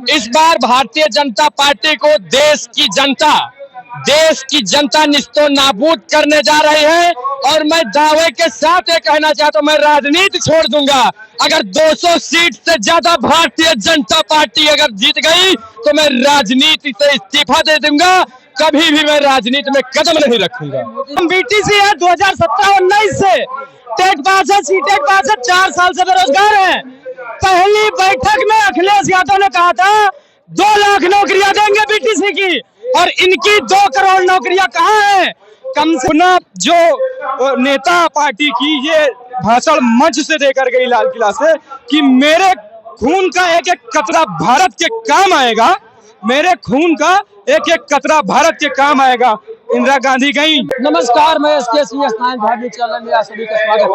इस बार भारतीय जनता पार्टी को देश की जनता निस्तो नाबूद करने जा रही है। और मैं दावे के साथ ये कहना चाहता हूं, मैं राजनीति छोड़ दूंगा अगर 200 सीट से ज्यादा भारतीय जनता पार्टी अगर जीत गई तो मैं राजनीति से इस्तीफा दे दूंगा। कभी भी मैं राजनीति में कदम नहीं रखूंगा। हम बीटीसी है 2017-19 से टेट पास है, सीटेट पास है, 4 साल से बेरोजगार है। पहली बैठक में अखिलेश यादव ने कहा था 2 लाख नौकरियां देंगे बीटीसी की, और इनकी 2 करोड़ नौकरियां कहाँ है? कम से कम जो नेता पार्टी की ये भाषण मंच से देकर गई लाल किला से कि मेरे खून का एक एक कतरा भारत के काम आएगा, मेरे खून का एक एक कतरा भारत के काम आएगा। इंदिरा गांधी गई। नमस्कार, मैं SK सिंह स्थानीय धार्मिक चैनल में आप सभी का स्वागत है।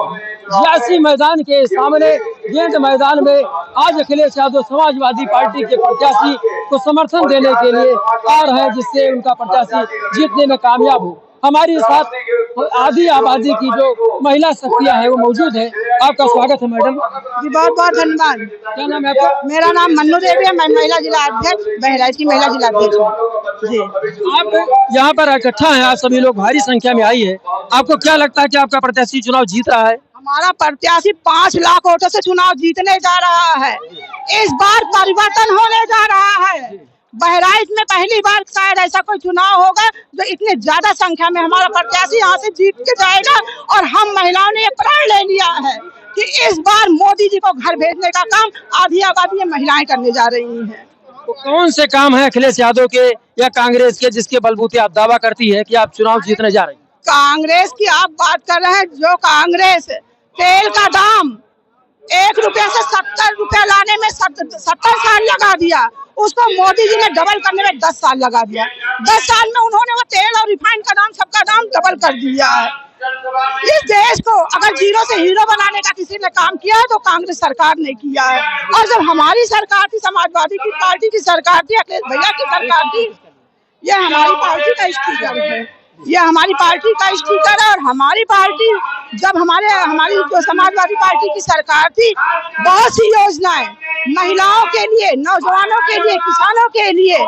सियासी मैदान के सामने गेंद मैदान में आज अखिलेश यादव समाजवादी पार्टी के प्रत्याशी को समर्थन देने के लिए आ रहे हैं, जिससे उनका प्रत्याशी जीतने में कामयाब हो। हमारे साथ आधी आबादी की जो महिला शक्तियां हैं वो मौजूद है। आपका स्वागत है मैडम जी, बहुत बहुत धन्यवाद। क्या नाम है आपका? मेरा नाम मन्नू देवी है, मैं महिला जिला अध्यक्ष, बहराइच की महिला जिला अध्यक्ष हूँ जी। आप यहाँ पर इकट्ठा हैं, आप सभी लोग भारी संख्या में आई है। आपको क्या लगता है कि आपका प्रत्याशी चुनाव जीत रहा है? हमारा प्रत्याशी 5 लाख वोटों से चुनाव जीतने जा रहा है। इस बार परिवर्तन होने जा रहा है। बहराइच में पहली बार शायद ऐसा कोई चुनाव होगा जो इतने ज्यादा संख्या में हमारा प्रत्याशी यहाँ से जीत के जाएगा। और हम महिलाओं ने ये प्रण ले लिया है कि इस बार मोदी जी को घर भेजने का काम आधी आबादी महिलाएं करने जा रही हैं। तो कौन से काम है अखिलेश यादव के या कांग्रेस के जिसके बलबूते आप दावा करती है कि आप चुनाव जीतने जा रही हैं? कांग्रेस की आप बात कर रहे हैं, जो कांग्रेस तेल का दाम 1 रुपया से 70 रुपया लाने में 70 साल लगा दिया, उसको मोदी जी ने डबल करने में 10 साल लगा दिया। 10 साल में उन्होंने वो तेल और रिफाइंड का दाम, सबका दाम डबल कर दिया है। इस देश को अगर जीरो से हीरो बनाने का किसी ने काम किया है तो कांग्रेस सरकार ने किया है। और जब हमारी सरकार थी, समाजवादी की पार्टी की सरकार थी, अखिलेश भैया की सरकार थी, ये हमारी पार्टी का स्टीकर है, ये हमारी पार्टी का स्टीकर है। और हमारी पार्टी जब हमारी जो समाजवादी पार्टी की सरकार थी, बहुत सी योजनाएं महिलाओं के लिए, नौजवानों के लिए, किसानों के लिए,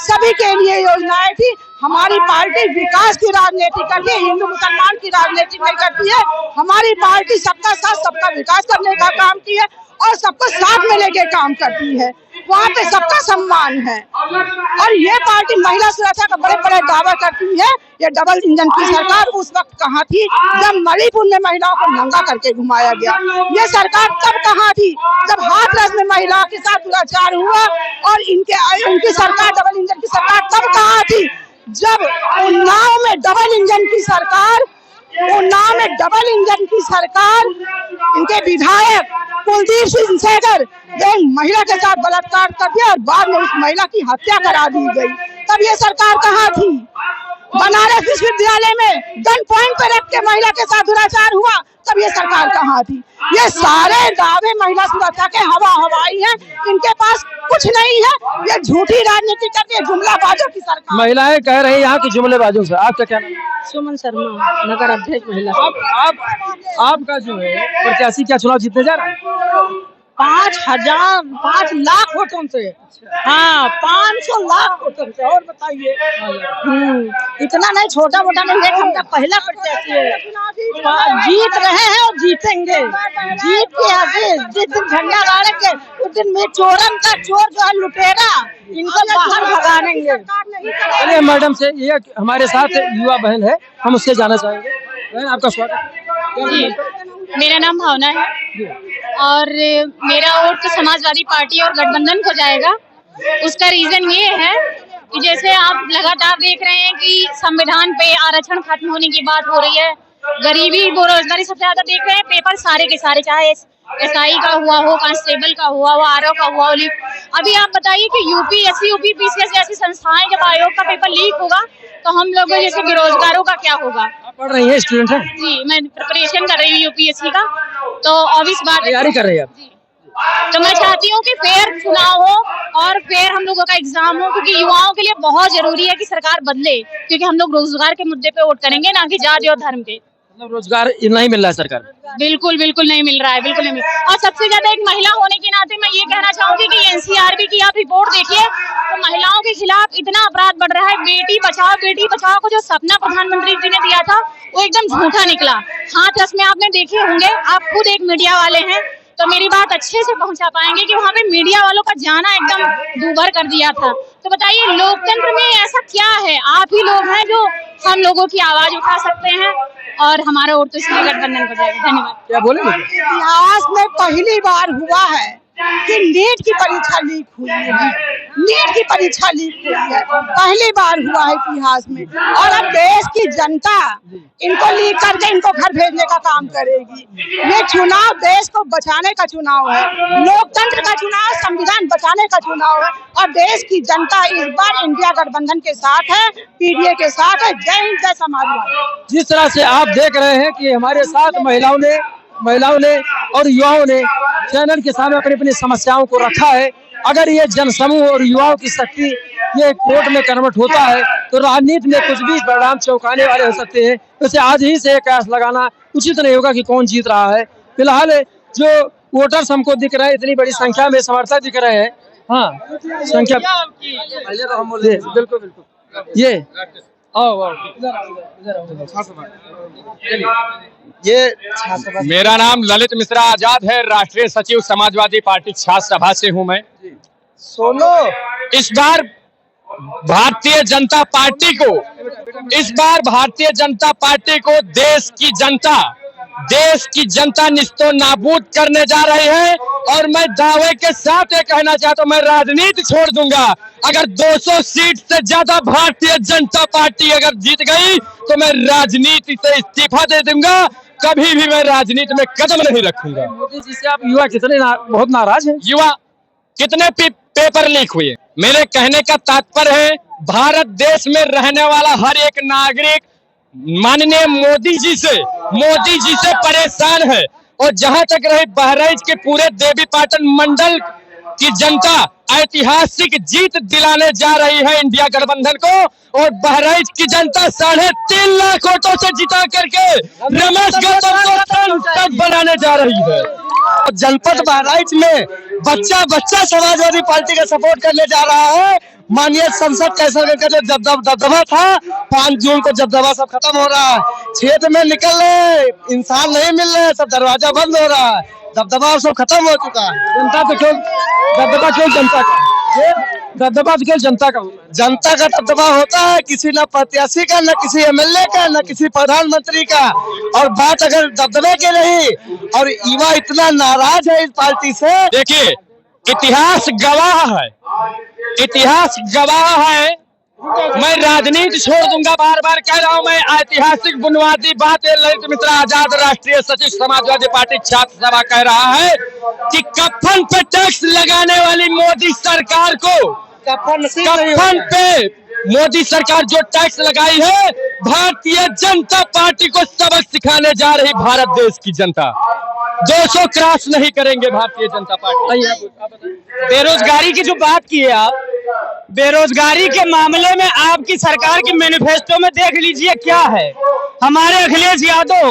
सभी के लिए योजनाएं थी। हमारी पार्टी विकास की राजनीति करती है, हिंदू मुसलमान की राजनीति नहीं करती है। हमारी पार्टी सबका साथ सबका विकास करने का काम की है और सबको साथ में लेके काम करती है। वहाँ पे सबका सम्मान है। और ये पार्टी महिला सुरक्षा का बड़े बड़े दावा करती है। ये डबल इंजन की सरकार उस वक्त कहाँ थी जब मणिपुर में महिलाओं को नंगा करके घुमाया गया? ये सरकार तब कहाँ थी जब हाथरस में महिलाओं के साथ दुराचार हुआ? और इनकी सरकार डबल इंजन की सरकार तब कहाँ थी जब उन्नाव में डबल इंजन की सरकार, इनके विधायक कुलदीप सिंह सेंगर एक महिला के साथ बलात्कार कर दिया और बाद में उस महिला की हत्या करा दी गई। तब ये सरकार कहाँ थी? बनारस विश्वविद्यालय में गन पॉइंट पर रख के महिला के साथ दुराचार हुआ, तब ये सरकार कहाँ थी? ये सारे दावे महिला सुरक्षा के हवाई हैं, इनके पास कुछ नहीं है। ये झूठी राजनीति करती है, जुमलाबाजों की सरकार। महिलाएं कह रही हैं यहाँ की जुमलेबाजों से। आपका क्या नाम है? सुमन शर्मा, नगर अध्यक्ष महिला। आपका जो है प्रत्याशी क्या चुनाव जीतने जा रहा है? 5 लाख वोटों से। हाँ, 500 लाख वोटों से। और बताइए, इतना नहीं, छोटा मोटा नहीं है, हम पहला प्रत्याशी है। जीत रहे हैं और जीतेंगे। जीत के आगे जिस दिन झंडा गाड़ेंगे उस दिन में चोरन का चोर जो है लुटेरा, इनको बाहर भगाएंगे। चलिए मैडम से, ये हमारे साथ युवा बहन है, हम उससे जाना चाहेंगे। बहन आपका स्वागत जी। मेरा नाम भावना है और मेरा वोट तो समाजवादी पार्टी और गठबंधन को जाएगा। उसका रीजन ये है कि जैसे आप लगातार देख रहे हैं कि संविधान पे आरक्षण खत्म होने की बात हो रही है, गरीबी बेरोजगारी सबसे ज्यादा देख रहे हैं। पेपर सारे के सारे, चाहे SI का हुआ हो, कांस्टेबल का हुआ हो, RO का हुआ हो, अभी आप बताइए कि UPSC, UPPCS जैसी संस्थाएं जब आयोग का पेपर लीक होगा तो हम लोगों जैसे बेरोजगारों का क्या होगा? आप पढ़ रही हैं, स्टूडेंट हैं? जी, मैं प्रिपरेशन कर रही हूँ UPSC का। तो ऑब्वियस बात है, तैयारी कर रही है आप? तो मैं चाहती हूँ कि फेयर चुनाव हो और फेयर हम लोगों का एग्जाम हो, क्योंकि युवाओं के लिए बहुत जरूरी है कि सरकार बदले, क्योंकि हम लोग रोजगार के मुद्दे पे वोट करेंगे, ना कि जाति और धर्म पे। मतलब रोजगार नहीं मिल रहा है सरकार? बिल्कुल बिल्कुल नहीं मिल रहा है, बिल्कुल नहीं मिल रहा। और सबसे ज्यादा एक महिला होने के नाते मैं ये कहना चाहूंगी कि एनसीआरबी की आप रिपोर्ट देखिए तो महिलाओं के खिलाफ इतना अपराध बढ़ रहा है। बेटी बचाओ को जो सपना प्रधानमंत्री जी ने दिया था वो एकदम झूठा निकला। हाथरस में आपने देखे होंगे, आप खुद एक मीडिया वाले हैं तो मेरी बात अच्छे से पहुंचा पाएंगे कि वहाँ पे मीडिया वालों का जाना एकदम दूभर कर दिया था। तो बताइए लोकतंत्र में ऐसा क्या है? आप ही लोग हैं जो हम लोगों की आवाज उठा सकते हैं और हमारा वोट तो इसलिए गठबंधन को जाएगा। धन्यवाद। क्या बोलेंगे? इतिहास में पहली बार हुआ है कि नीट की परीक्षा लीक हुई है। नीट की परीक्षा लीक हुई है, पहली बार हुआ है इतिहास में। और अब देश की जनता इनको लीक करके इनको घर भेजने का काम करेगी। ये चुनाव देश को बचाने का चुनाव है, लोकतंत्र का चुनाव, संविधान बचाने का चुनाव है। और देश की जनता इस बार इंडिया गठबंधन के साथ है, पीडीए के साथ है। जय हिंद, जय समाजवादी। जिस तरह से आप देख रहे हैं कि हमारे साथ महिलाओं ने और युवाओं ने चैनल के सामने अपनी अपनी समस्याओं को रखा है। अगर ये जनसमूह और युवाओं की शक्ति ये कोर्ट में कन्वर्ट होता है तो राजनीति में कुछ भी परिणाम चौंकाने वाले हो सकते हैं। वैसे आज ही से कयास लगाना उचित नहीं होगा कि कौन जीत रहा है। फिलहाल जो वोटर्स हमको दिख रहे हैं, इतनी बड़ी संख्या में समर्थक दिख रहे हैं। हाँ, संख्या पहले तो हम बोले बिल्कुल बिल्कुल ये मेरा नाम ललित मिश्रा आजाद है, राष्ट्रीय सचिव समाजवादी पार्टी छात्र सभा से हूं मैं। इस बार भारतीय जनता पार्टी को देश की जनता निस्तो नाबूद करने जा रही है। और मैं दावे के साथ ये कहना चाहता हूं, मैं राजनीति छोड़ दूंगा। अगर 200 सीट से ज्यादा भारतीय जनता पार्टी अगर जीत गई तो मैं राजनीति से इस्तीफा दे दूंगा। कभी भी मैं राजनीति में कदम नहीं रखूंगा। मोदी जी से आप युवा कितने बहुत नाराज हैं? युवा कितने पेपर लीक हुए? मेरे कहने का तात्पर्य है भारत देश में रहने वाला हर एक नागरिक माननीय मोदी जी से परेशान है। और जहां तक रही बहराइच के पूरे देवीपाटन मंडल की जनता ऐतिहासिक जीत दिलाने जा रही है इंडिया गठबंधन को। और बहराइच की जनता 3.5 लाख वोटों से जिता करके रमेश गौतम को सांसद बनाने जा रही है। जनपद बहराइच में बच्चा समाजवादी पार्टी का सपोर्ट करने जा रहा है। माननीय संसद कैसरगंज का जो दबदबा था, 5 जून को दबदबा सब खत्म हो रहा है। क्षेत्र में निकल रहे इंसान नहीं मिल रहे, सब दरवाजा बंद हो रहा है, दबदबा सब खत्म हो चुका है। जनता तो क्यों दबदबा क्यों जनता का? दबदबा तो क्यों जनता का? जनता का दबदबा होता है, किसी न प्रत्याशी का, न किसी एमएलए का, न किसी प्रधानमंत्री का। और बात अगर दबदबे की रही और युवा इतना नाराज है इस पार्टी से। देखिए इतिहास गवाह है। मैं राजनीति छोड़ दूंगा, बार बार कह रहा हूं। मैं ऐतिहासिक बुनियादी बात ललित मिश्रा आजाद राष्ट्रीय सचिव समाजवादी पार्टी छात्र सभा कह रहा है कि कफन पे टैक्स लगाने वाली मोदी सरकार को, कफन पे मोदी सरकार जो टैक्स लगाई है, भारतीय जनता पार्टी को सबक सिखाने जा रही भारत देश की जनता। 200 क्रॉस नहीं करेंगे भारतीय जनता पार्टी। बेरोजगारी की जो बात की है आप, बेरोजगारी के मामले में आपकी सरकार के मैनिफेस्टो में देख लीजिए क्या है। हमारे अखिलेश यादव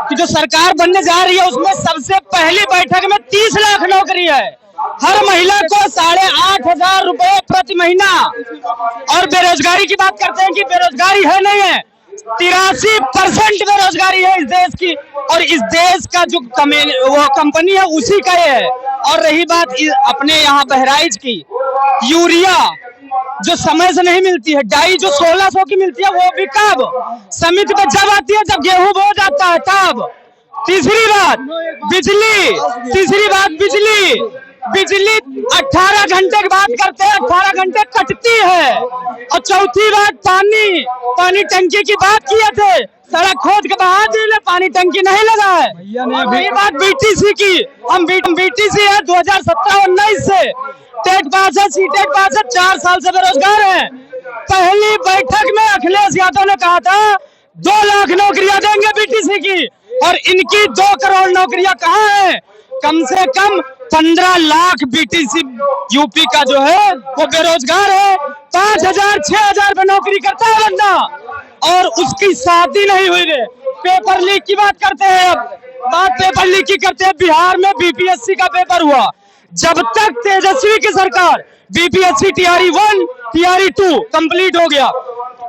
की जो सरकार बनने जा रही है उसमें सबसे पहली बैठक में 30 लाख नौकरी है, हर महिला को 8,500 रुपए प्रति महीना। और बेरोजगारी की बात करते हैं कि बेरोजगारी है नहीं है, 83% बेरोजगारी है इस देश की। और इस देश का जो वो कंपनी है उसी का है। और रही बात अपने यहाँ बहराइच की, यूरिया जो समय से नहीं मिलती है, डाई जो 1600 की मिलती है वो भी कब समिति पे जब आती है, जब गेहूं बो जाता है तब। तीसरी बात बिजली 18 घंटे की बात करते हैं, 18 घंटे कटती है। और चौथी बात पानी टंकी की बात किए थे, सड़क खोद के बहा दिए, पानी टंकी नहीं लगा है। ये बात बीटीसी की, हम बीटीसी है 2017-19 से टेट पास है, सीटेट पास है, 4 साल से बेरोजगार है। पहली बैठक में अखिलेश यादव ने कहा था 2 लाख नौकरियां देंगे बीटीसी की, और इनकी 2 करोड़ नौकरियां कहाँ है? कम से कम 15 लाख बीटीसी यूपी का जो है वो बेरोजगार है। 5,000 6,000 पे नौकरी करता है बंदा, और उसकी शादी नहीं हुई है। पेपर लीक की बात करते हैं। अब बात पेपर लीक की करते हैं। बिहार में बीपीएससी का पेपर हुआ, जब तक तेजस्वी की सरकार, बीपीएससी टीआरई 1 टीआरई 2 कंप्लीट हो गया,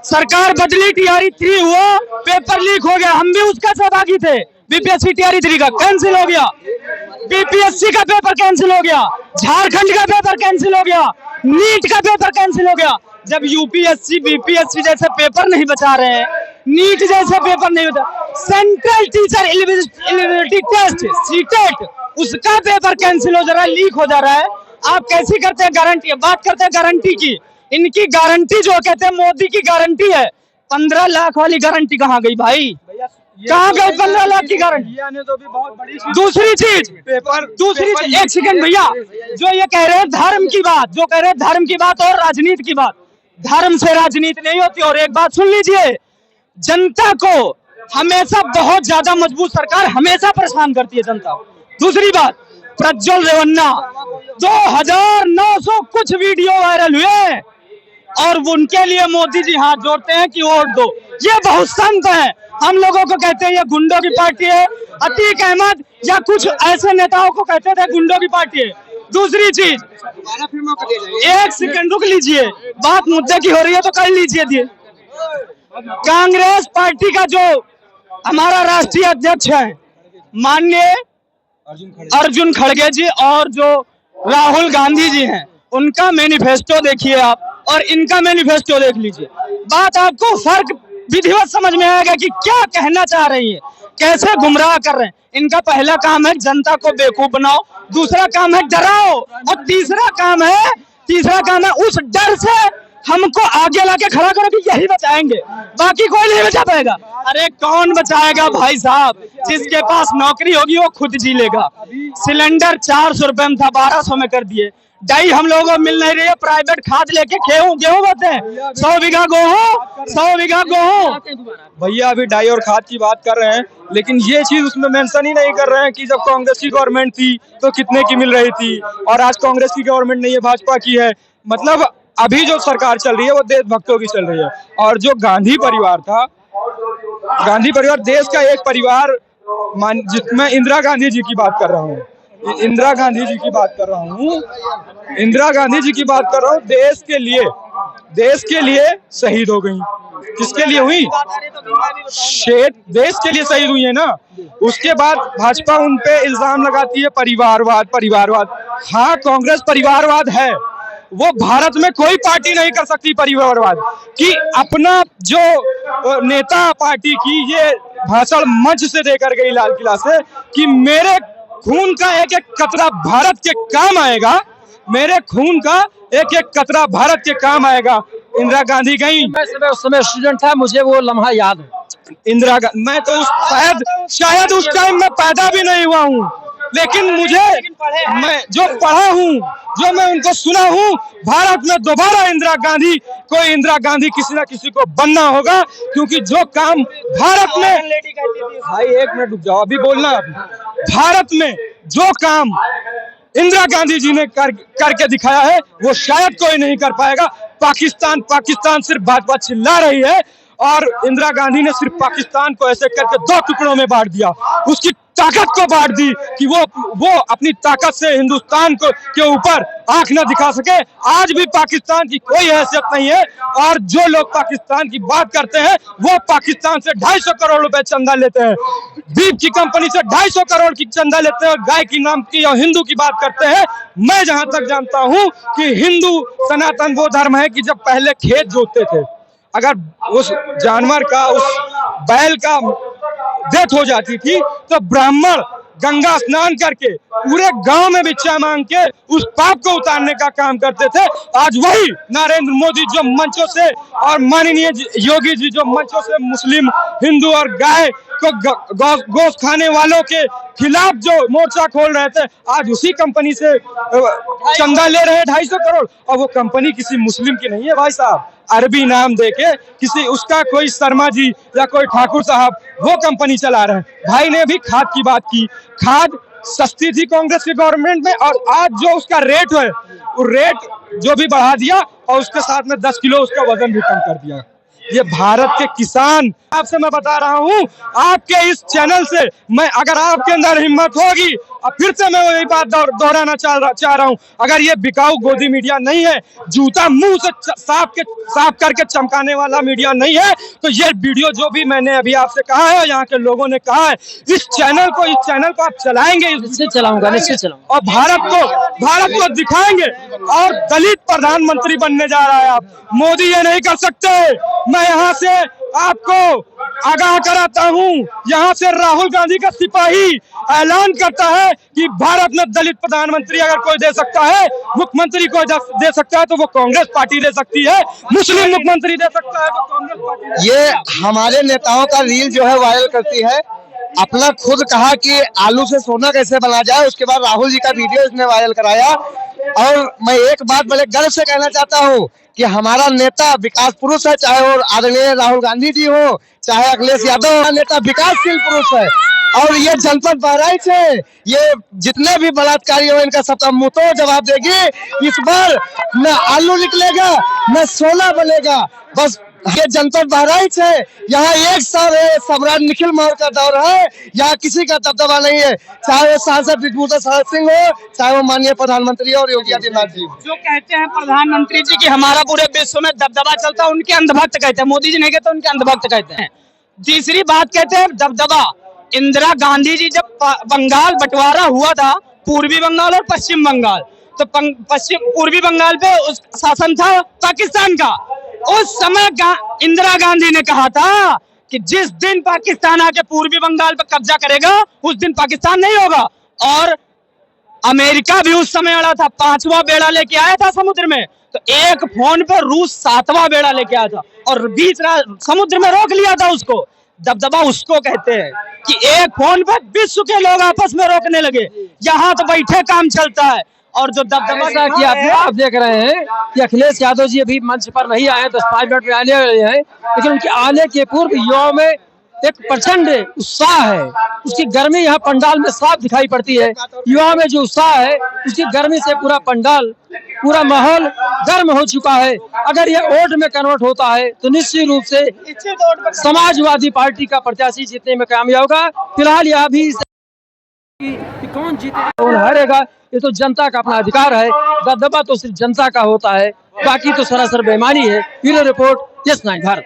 सरकार बदली, टीआरई 3 हुआ, पेपर लीक हो गया, हम भी उसका सहभागी थे। बीपीएससी टीआरई 3 का कैंसिल हो गया, बीपीएससी का पेपर कैंसिल हो गया, झारखंड का पेपर कैंसिल हो गया, नीट का पेपर कैंसिल हो गया। जब यूपीएससी बीपीएससी जैसे पेपर नहीं बचा रहे हैं, नीट जैसे पेपर नहीं बचा, central teacher eligibility test CTET, उसका पेपर कैंसिल हो जा रहा है, लीक हो जा रहा है। आप कैसी करते हैं गारंटी? बात करते हैं गारंटी की। इनकी गारंटी जो कहते हैं मोदी की गारंटी है, 15 लाख वाली गारंटी कहाँ गई भाई? कहाँ गई 15 लाख की गारंटी? दूसरी चीज, एक सेकंड भैया, जो ये कह रहे हैं धर्म की बात, जो कह रहे हैं धर्म की बात और राजनीति की बात, धर्म से राजनीति नहीं होती। और एक बात सुन लीजिए, जनता को हमेशा बहुत ज्यादा मजबूत सरकार हमेशा परेशान करती है जनता। दूसरी बात, प्रज्वल रेवन्ना 2900 कुछ वीडियो वायरल हुए और उनके लिए मोदी जी हाथ जोड़ते हैं कि वोट दो। ये बहुत संत है, हम लोगों को कहते हैं ये गुंडों की पार्टी है। अतीक अहमद या कुछ ऐसे नेताओं को कहते थे गुंडों की पार्टी है। दूसरी चीज, एक सेकंड रुक लीजिए, बात मुद्दे की हो रही है तो कर लीजिए। कांग्रेस पार्टी का जो हमारा राष्ट्रीय अध्यक्ष है माननीय अर्जुन खड़गे जी और जो राहुल गांधी जी हैं, उनका मैनिफेस्टो देखिए आप और इनका मैनिफेस्टो देख लीजिए। बात आपको फर्क विधिवत समझ में आएगा कि क्या कहना चाह रही है, कैसे गुमराह कर रहे हैं। इनका पहला काम है जनता को बेवकूफ बनाओ, दूसरा काम है डराओ, और तीसरा काम है उस डर से हमको आगे लाके खड़ा करो कि यही बचाएंगे, बाकी कोई नहीं बचा पाएगा। अरे कौन बचाएगा भाई साहब? जिसके पास नौकरी होगी वो खुद जी लेगा। सिलेंडर 400 रुपए में था, 1200 में कर दिए। डाई हम लोगों को मिल नहीं रही है, प्राइवेट खाद लेके गेहूं बोते हैं, 100 बीघा गेहूं। भैया अभी डाई और खाद की बात कर रहे हैं, लेकिन ये चीज उसमें मेंशन ही नहीं कर रहे हैं कि जब कांग्रेस की गवर्नमेंट थी तो कितने की मिल रही थी, और आज कांग्रेस की गवर्नमेंट नहीं है, भाजपा की है। मतलब अभी जो सरकार चल रही है वो देशभक्तों की चल रही है। और जो गांधी परिवार था, गांधी परिवार देश का एक परिवार, मैं इंदिरा गांधी जी की बात कर रहा हूँ, इंदिरा गांधी जी की बात कर रहा हूँ, देश के लिए शहीद हो गई। किसके लिए हुई? देश के लिए शहीद हुई है ना। उसके बाद भाजपा उन पे इल्जाम लगाती है परिवारवाद। हाँ, कांग्रेस परिवारवाद है, वो भारत में कोई पार्टी नहीं कर सकती परिवारवाद कि अपना जो नेता पार्टी की ये भाषण मंच से देकर गई लाल किला से कि मेरे खून का एक एक कतरा भारत के काम आएगा, मेरे खून का एक एक कतरा भारत के काम आएगा। इंदिरा गांधी गई, मैं उस समय स्टूडेंट था, मुझे वो लम्हा याद है। इंदिरा गांधी, मैं तो शायद उस टाइम में पैदा भी नहीं हुआ हूँ, लेकिन मैं जो पढ़ा हूँ, जो मैं उनको सुना हूँ, भारत में दोबारा इंदिरा गांधी किसी ना किसी को बनना होगा, क्योंकि जो काम भारत में, भाई 1 मिनट रुक जाओ, अभी बोलना। भारत में जो काम इंदिरा गांधी जी ने करके दिखाया है वो शायद कोई नहीं कर पाएगा। पाकिस्तान सिर्फ भाजपा चिल्ला रही है, और इंदिरा गांधी ने सिर्फ पाकिस्तान को ऐसे करके 2 टुकड़ों में बांट दिया, उसकी ताकत को बांट दी कि वो अपनी ताकत से हिंदुस्तान के ऊपर आंख न दिखा सके। आज भी पाकिस्तान की कोई हैसियत नहीं है, और जो लोग पाकिस्तान की बात करते हैं वो पाकिस्तान से 250 करोड़ रुपए चंदा लेते हैं, बीफ की कंपनी से 250 करोड़ की चंदा लेते हैं, और गाय की नाम की और हिंदू की बात करते हैं। मैं जहां तक जानता हूं कि हिंदू सनातन वो धर्म है कि जब पहले खेत जोतते थे, अगर उस जानवर का, उस बैल का डेथ हो जाती थी तो ब्राह्मण गंगा स्नान करके पूरे गांव में भिक्षा मांग के उस पाप को उतारने का काम करते थे। आज वही नरेंद्र मोदी जो मंचों से, और माननीय योगी जी जो मंचों से मुस्लिम, हिंदू और गाय को गोश्त खाने वालों के खिलाफ जो मोर्चा खोल रहे थे, आज उसी कंपनी से चंदा ले रहे हैं 250 करोड़। और वो कंपनी किसी मुस्लिम की नहीं है भाई साहब, अरबी नाम देके किसी, उसका कोई शर्मा जी या कोई ठाकुर साहब वो कंपनी चला रहे हैं। भाई ने भी खाद की बात की, खाद सस्ती थी कांग्रेस की गवर्नमेंट में, और आज जो उसका रेट है वो रेट जो भी बढ़ा दिया, और उसके साथ में 10 किलो उसका वजन भी कम कर दिया। ये भारत के किसान, आपसे मैं बता रहा हूँ, आपके इस चैनल से मैं, अगर आपके अंदर हिम्मत होगी, अब फिर से मैं वही बात दोहराना चाह रहा हूँ, अगर ये बिकाऊ गोदी मीडिया नहीं है, जूता मुंह से साफ करके चमकाने वाला मीडिया नहीं है, तो ये वीडियो जो भी मैंने अभी आपसे कहा है, यहाँ के लोगों ने कहा है, इस चैनल को आप चलाएंगे, निश्चित चलाऊंगा, निश्चित चलाऊंगा। और भारत को दिखाएंगे, और दलित प्रधानमंत्री बनने जा रहा है आप। मोदी ये नहीं कर सकते। मैं यहाँ से आपको आगाह कराता हूँ, यहाँ से राहुल गांधी का सिपाही ऐलान करता है कि भारत में दलित प्रधानमंत्री अगर कोई दे सकता है, मुख्यमंत्री कोई दे सकता है, तो वो कांग्रेस पार्टी दे सकती है। मुस्लिम मुख्यमंत्री दे सकता है तो कांग्रेस पार्टी। ये हमारे नेताओं का रील जो है वायरल करती है। अपना खुद कहा कि आलू से सोना कैसे बना जाए, उसके बाद राहुल जी का वीडियो इसने वायरल कराया। और मैं एक बात बड़े गर्व से कहना चाहता हूँ कि हमारा नेता विकास पुरुष है, चाहे वो आदरणीय राहुल गांधी जी हो, चाहे अखिलेश यादव, हमारा नेता विकासशील पुरुष है। और ये जनपद बहराइच है, ये जितने भी बलात्कारी हो, इनका सबका मुंह तो जवाब देगी। इस बार न आलू निकलेगा न सोना बनेगा, बस ये जनपद बहराइच है, यहाँ एक साल है, सम्राट निखिल मौर्य का दौर है, यहाँ किसी का दबदबा नहीं है, चाहे वो सांसद ब्रिजभूषण शरद सिंह हो, चाहे वो माननीय प्रधानमंत्री और योगी आदित्यनाथ जी। जो कहते हैं प्रधानमंत्री जी कि हमारा पूरे विश्व में दबदबा चलता है, उनके अंधभक्त कहते हैं। मोदी जी नहीं कहते, उनके अंधभक्त कहते हैं। तीसरी बात कहते हैं दबदबा, इंदिरा गांधी जी जब बंगाल बंटवारा हुआ था, पूर्वी बंगाल और पश्चिम बंगाल, तो पूर्वी बंगाल पे उस शासन था पाकिस्तान का। उस समय इंदिरा गांधी ने कहा था कि जिस दिन पाकिस्तान आके पूर्वी बंगाल पर कब्जा करेगा, उस दिन पाकिस्तान नहीं होगा। और अमेरिका भी उस समय अड़ा था, 5वां बेड़ा लेके आया था समुद्र में, तो एक फोन पर रूस 7वां बेड़ा लेके आया था और बीच समुद्र में रोक लिया था उसको। दबदबा उसको कहते हैं कि एक फोन पर विश्व के लोग आपस में रोकने लगे। यहाँ तो बैठे काम चलता है। और जो दबदबा ऐसा कि आप देख रहे हैं कि अखिलेश यादव जी अभी मंच पर नहीं आए, 10-5 मिनट में आने वाले हैं, लेकिन उनके आने के पूर्व युवाओं में एक प्रचंड उत्साह है। उसकी गर्मी यहाँ पंडाल में साफ दिखाई पड़ती है। युवाओं में जो उत्साह है, उसकी गर्मी से पूरा पंडाल, पूरा माहौल गर्म हो चुका है। अगर ये वोट में कन्वर्ट होता है तो निश्चित रूप से समाजवादी पार्टी का प्रत्याशी जीतने में कामयाब होगा। फिलहाल यह भी कि कौन जीतेगा कौन हारेगा, ये तो जनता का अपना अधिकार है। दबदबा तो सिर्फ जनता का होता है, बाकी तो सरासर बेईमानी है। Bureau report, yes 9 Bharat.